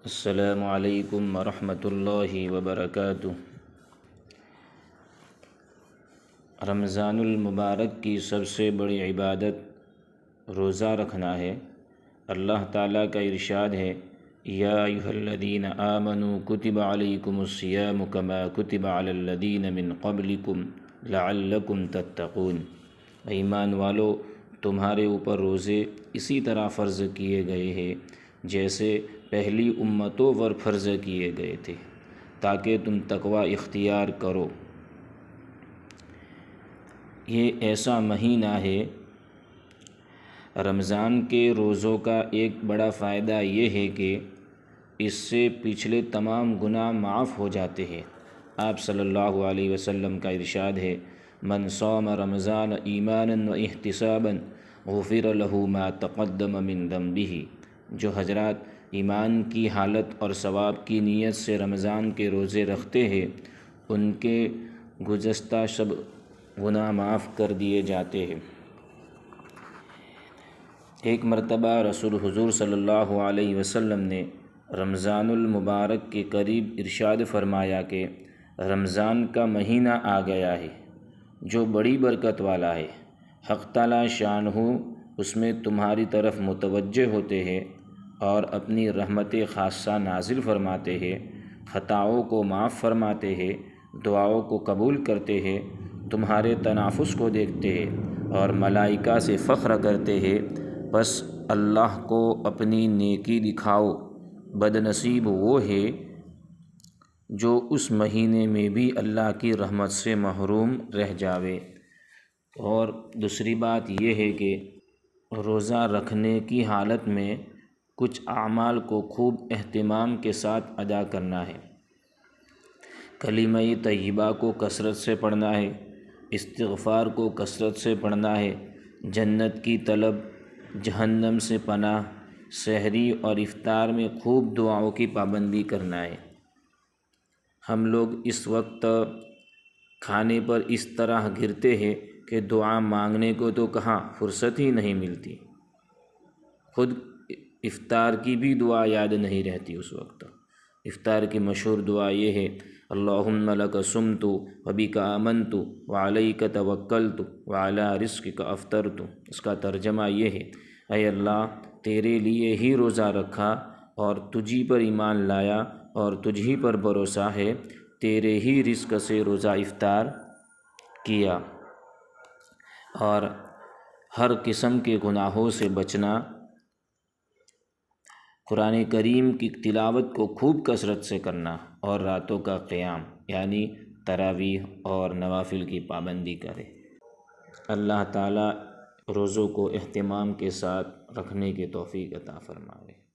السلام علیکم ورحمۃ اللہ وبرکاتہ۔ رمضان المبارک کی سب سے بڑی عبادت روزہ رکھنا ہے۔ اللہ تعالیٰ کا ارشاد ہے، یا ایھا الذین آمنوا کتب علیکم الصیام کما کتب علی الذین من قبلکم لعلکم تتقون۔ ایمان والو، تمہارے اوپر روزے اسی طرح فرض کیے گئے ہیں جیسے پہلی امتوں پر فرض کیے گئے تھے، تاکہ تم تقوی اختیار کرو۔ یہ ایسا مہینہ ہے، رمضان کے روزوں کا ایک بڑا فائدہ یہ ہے کہ اس سے پچھلے تمام گناہ معاف ہو جاتے ہیں۔ آپ صلی اللہ علیہ وسلم کا ارشاد ہے، من صام رمضان ایمانا و احتسابا غفر له ما تقدم من ذنبہ۔ جو حضرات ایمان کی حالت اور ثواب کی نیت سے رمضان کے روزے رکھتے ہیں، ان کے گزشتہ سب گناہ معاف کر دیے جاتے ہیں۔ ایک مرتبہ رسول حضور صلی اللہ علیہ وسلم نے رمضان المبارک کے قریب ارشاد فرمایا کہ رمضان کا مہینہ آ گیا ہے جو بڑی برکت والا ہے۔ حق تعالیٰ شانہ اس میں تمہاری طرف متوجہ ہوتے ہیں اور اپنی رحمت خاصہ نازل فرماتے ہیں، خطاؤں کو معاف فرماتے ہیں، دعاؤں کو قبول کرتے ہیں، تمہارے تنافس کو دیکھتے ہیں اور ملائکہ سے فخر کرتے ہیں۔ بس اللہ کو اپنی نیکی دکھاؤ۔ بد نصیب وہ ہے جو اس مہینے میں بھی اللہ کی رحمت سے محروم رہ جاوے۔ اور دوسری بات یہ ہے کہ روزہ رکھنے کی حالت میں کچھ اعمال کو خوب اہتمام کے ساتھ ادا کرنا ہے۔ کلمہ طیبہ کو کثرت سے پڑھنا ہے، استغفار کو کثرت سے پڑھنا ہے، جنت کی طلب، جہنم سے پناہ، سحری اور افطار میں خوب دعاؤں کی پابندی کرنا ہے۔ ہم لوگ اس وقت کھانے پر اس طرح گرتے ہیں کہ دعا مانگنے کو تو کہاں فرصت ہی نہیں ملتی، خود افطار کی بھی دعا یاد نہیں رہتی اس وقت۔ افطار کی مشہور دعا یہ ہے، اللہم لک صمت وبک آمنت وعلیک توکلت وعلی رزقک افطرت۔ اس کا ترجمہ یہ ہے، اے اللہ، تیرے لیے ہی روزہ رکھا اور تجھی پر ایمان لایا اور تجھی پر بھروسہ ہے، تیرے ہی رزق سے روزہ افطار کیا۔ اور ہر قسم کے گناہوں سے بچنا، قرآن کریم کی تلاوت کو خوب کثرت سے کرنا اور راتوں کا قیام یعنی تراویح اور نوافل کی پابندی کرے۔ اللہ تعالیٰ روزوں کو اہتمام کے ساتھ رکھنے کی توفیق عطا فرمائے۔